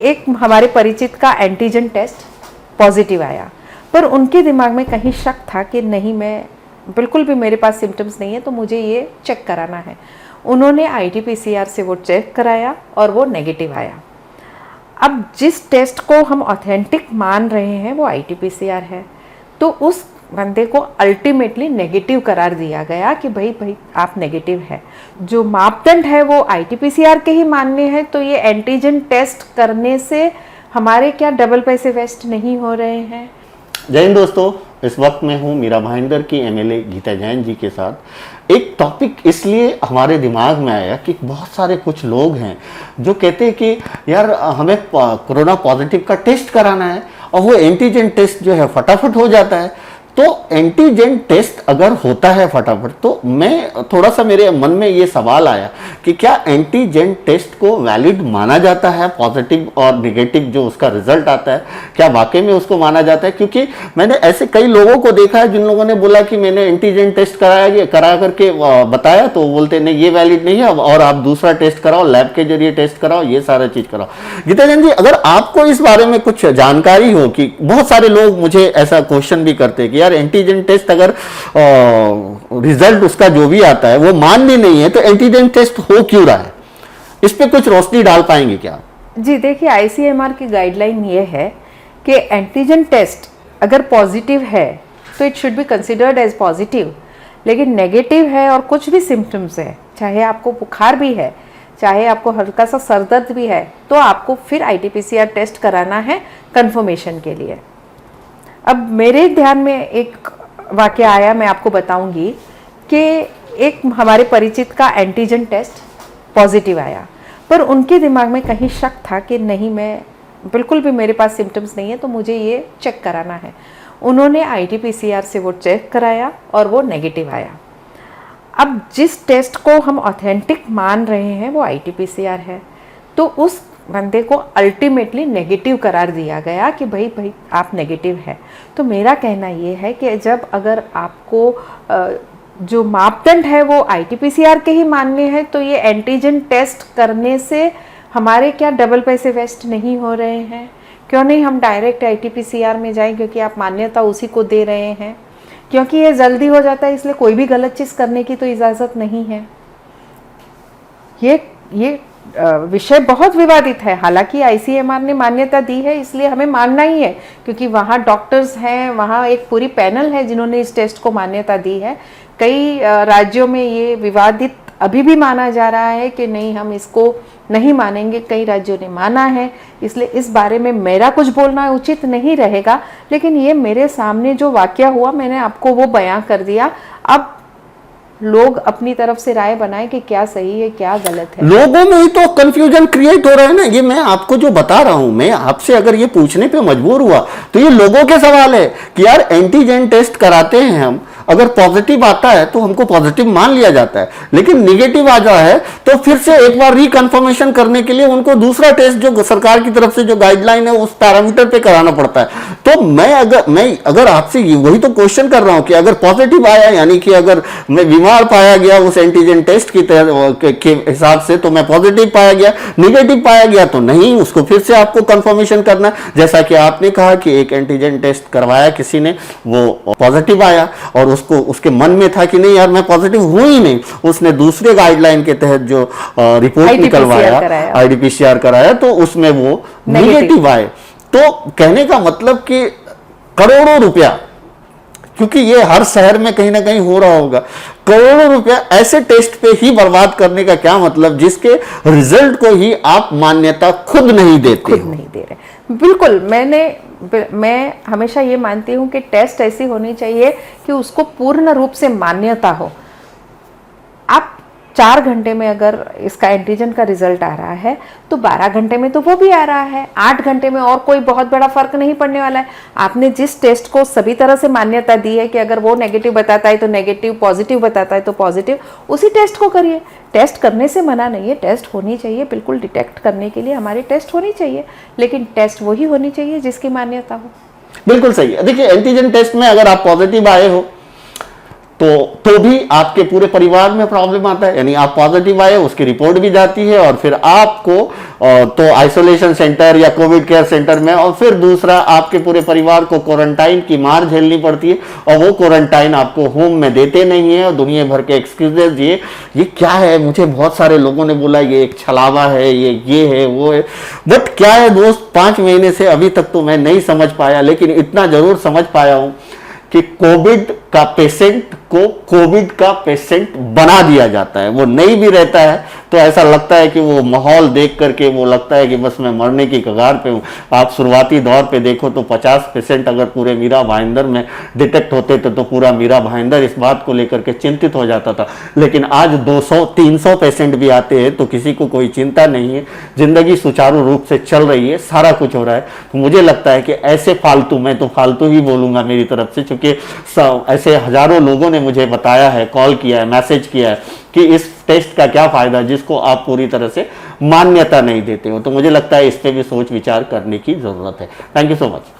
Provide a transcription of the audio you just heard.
एक हमारे परिचित का एंटीजन टेस्ट पॉजिटिव आया, पर उनके दिमाग में कहीं शक था कि नहीं, मैं बिल्कुल भी मेरे पास सिम्टम्स नहीं है तो मुझे ये चेक कराना है। उन्होंने आरटी-पीसीआर से वो चेक कराया और वो नेगेटिव आया। अब जिस टेस्ट को हम ऑथेंटिक मान रहे हैं वो आरटी-पीसीआर है, तो उस बंदे को अल्टीमेटली नेगेटिव करार दिया गया कि भाई आप नेगेटिव है। जो मापदंड है वो आरटी-पीसीआर के ही मानने हैं, तो ये एंटीजन टेस्ट करने से हमारे क्या डबल पैसे वेस्ट नहीं हो रहे हैं। जय हिंद दोस्तों, इस वक्त मैं हूँ मीरा भाईंदर की एमएलए गीता जैन जी के साथ। एक टॉपिक इसलिए हमारे दिमाग में आया कि बहुत सारे कुछ लोग हैं जो कहते हैं कि यार हमें कोरोना पॉजिटिव का टेस्ट कराना है और वो एंटीजन टेस्ट जो है फटाफट हो जाता है। तो एंटीजन टेस्ट अगर होता है फटाफट, तो मैं थोड़ा सा मेरे मन में ये सवाल आया कि क्या एंटीजन टेस्ट को वैलिड माना जाता है? पॉजिटिव और नेगेटिव जो उसका रिजल्ट आता है, क्या वाकई में उसको माना जाता है? क्योंकि मैंने ऐसे कई लोगों को देखा है जिन लोगों ने बोला कि मैंने एंटीजन टेस्ट करा करके बताया, तो बोलते नहीं ये वैलिड नहीं है और आप दूसरा टेस्ट कराओ, लैब के जरिए टेस्ट कराओ, ये सारा चीज कराओ। गीता जैन जी, अगर आपको इस बारे में कुछ जानकारी हो कि बहुत सारे लोग मुझे ऐसा क्वेश्चन भी करते हैं कि यार एंटीजन टेस्ट अगर रिजल्ट उसका जो भी आता है वो मान्य नहीं है, तो एंटीजन टेस्ट हो क्यों रहा है? इस पे कुछ रोशनी डाल पाएंगे क्या? जी देखिए, आईसीएमआर की गाइडलाइन ये है कि एंटीजन टेस्ट अगर पॉजिटिव है तो it should be considered as positive, लेकिन नेगेटिव है और कुछ भी सिम्टम्स है, चाहे आपको बुखार भी है, चाहे आपको हल्का सा सर दर्द भी है, तो आपको फिर आरटी-पीसीआर टेस्ट कराना है कंफर्मेशन के लिए। अब मेरे ध्यान में एक वाक़या आया, मैं आपको बताऊंगी कि एक हमारे परिचित का एंटीजन टेस्ट पॉजिटिव आया, पर उनके दिमाग में कहीं शक था कि नहीं, मैं बिल्कुल भी मेरे पास सिम्टम्स नहीं है तो मुझे ये चेक कराना है। उन्होंने आरटी-पीसीआर से वो चेक कराया और वो नेगेटिव आया। अब जिस टेस्ट को हम ऑथेंटिक मान रहे हैं वो आरटी-पीसीआर है, तो उस बंदे को अल्टीमेटली नेगेटिव करार दिया गया कि भाई आप नेगेटिव है। तो मेरा कहना ये है कि जब अगर आपको जो मापदंड है वो आरटी-पीसीआर के ही मानने हैं, तो ये एंटीजन टेस्ट करने से हमारे क्या डबल पैसे वेस्ट नहीं हो रहे हैं? क्यों नहीं हम डायरेक्ट आरटी-पीसीआर में जाएं, क्योंकि आप मान्यता उसी को दे रहे हैं, क्योंकि ये जल्दी हो जाता है, इसलिए कोई भी गलत चीज़ करने की तो इजाज़त नहीं है। ये विषय बहुत विवादित है। हालांकि आईसीएमआर ने मान्यता दी है, इसलिए हमें मानना ही है, क्योंकि वहाँ डॉक्टर्स हैं, वहाँ एक पूरी पैनल है जिन्होंने इस टेस्ट को मान्यता दी है। कई राज्यों में ये विवादित अभी भी माना जा रहा है कि नहीं, हम इसको नहीं मानेंगे। कई राज्यों ने माना है, इसलिए इस बारे में मेरा कुछ बोलना उचित नहीं रहेगा, लेकिन ये मेरे सामने जो वाकया हुआ मैंने आपको वो बयां कर दिया। अब लोग अपनी तरफ से राय बनाए कि क्या सही है क्या गलत है। लोगों में ही तो कंफ्यूजन क्रिएट हो रहा है ना। ये मैं आपको जो बता रहा हूं, मैं आपसे अगर ये पूछने पे मजबूर हुआ तो ये लोगों के सवाल है कि यार एंटीजन टेस्ट कराते हैं हम, अगर पॉजिटिव आता है तो हमको पॉजिटिव मान लिया जाता है, लेकिन निगेटिव आ जाता है तो फिर से एक बार रिकन्फर्मेशन करने के लिए उनको दूसरा टेस्ट जो सरकार की तरफ से जो गाइडलाइन है उस पैरामीटर पे कराना पड़ता है। तो मैं अगर आपसे वही तो क्वेश्चन कर रहा हूं कि अगर पॉजिटिव आया, यानी कि अगर मैं बीमार पाया गया उस एंटीजन टेस्ट के हिसाब से, तो मैं पॉजिटिव पाया गया, निगेटिव पाया गया तो नहीं, उसको फिर से आपको कंफर्मेशन करना। जैसा कि आपने कहा कि एक एंटीजन टेस्ट करवाया किसी ने, वो पॉजिटिव आया और उसके मन में था कि नहीं यार मैं पॉजिटिव हूं ही नहीं, उसने दूसरे गाइडलाइन के तहत जो रिपोर्ट निकलवाया, आरटी-पीसीआर कराया, तो उसमें वो नेगेटिव आए। तो कहने का मतलब कि करोड़ों रुपया, क्योंकि ये हर शहर में कहीं ना कहीं हो रहा होगा, करोड़ों रुपया ऐसे टेस्ट पे ही बर्बाद करने का क्या मतलब, जिसके रिजल्ट को ही आप मान्यता खुद नहीं देते, खुद नहीं दे रहे। बिल्कुल, मैं हमेशा ये मानती हूँ कि टेस्ट ऐसी होनी चाहिए कि उसको पूर्ण रूप से मान्यता हो। आप 4 घंटे में अगर इसका एंटीजन का रिजल्ट आ रहा है तो 12 घंटे में तो वो भी आ रहा है, 8 घंटे में और कोई बहुत बड़ा फर्क नहीं पड़ने वाला है। आपने जिस टेस्ट को सभी तरह से मान्यता दी है कि अगर वो नेगेटिव बताता है तो नेगेटिव, पॉजिटिव बताता है तो पॉजिटिव, उसी टेस्ट को करिए। टेस्ट करने से मना नहीं है, टेस्ट होनी चाहिए, बिल्कुल डिटेक्ट करने के लिए हमारी टेस्ट होनी चाहिए, लेकिन टेस्ट वही होनी चाहिए जिसकी मान्यता हो। बिल्कुल सही है। देखिए, एंटीजन टेस्ट में अगर आप पॉजिटिव आए हो तो भी आपके पूरे परिवार में प्रॉब्लम आता है, यानी आप पॉजिटिव आए, उसकी रिपोर्ट भी जाती है और फिर आपको और तो आइसोलेशन सेंटर या कोविड केयर सेंटर में, और फिर दूसरा आपके पूरे परिवार को क्वारंटाइन की मार झेलनी पड़ती है, और वो क्वारंटाइन आपको होम में देते नहीं है और दुनिया भर के एक्सक्यूजेज। ये क्या है? मुझे बहुत सारे लोगों ने बोला ये एक छलावा है, ये है वो है, बट क्या है दोस्त, 5 महीने से अभी तक तो मैं नहीं समझ पाया, लेकिन इतना जरूर समझ पाया हूं कि कोविड का पेशेंट को कोविड का पेशेंट बना दिया जाता है। वो नहीं भी रहता है तो ऐसा लगता है कि वो माहौल देख करके वो लगता है कि बस मैं मरने की कगार पे हूँ। आप शुरुआती दौर पे देखो तो 50 पेशेंट अगर पूरे मीरा भाईंदर में डिटेक्ट होते थे तो पूरा मीरा भाईंदर इस बात को लेकर के चिंतित हो जाता था, लेकिन आज 200-300 पेशेंट भी आते हैं तो किसी को कोई चिंता नहीं है, जिंदगी सुचारू रूप से चल रही है, सारा कुछ हो रहा है। तो मुझे लगता है कि ऐसे फालतू, मैं तो फालतू ही बोलूंगा मेरी तरफ से, क्योंकि ऐसे हजारों लोगों ने मुझे बताया है, कॉल किया है, मैसेज किया है कि इस टेस्ट का क्या फायदा जिसको आप पूरी तरह से मान्यता नहीं देते हो। तो मुझे लगता है इस पे भी सोच विचार करने की जरूरत है। Thank you so much.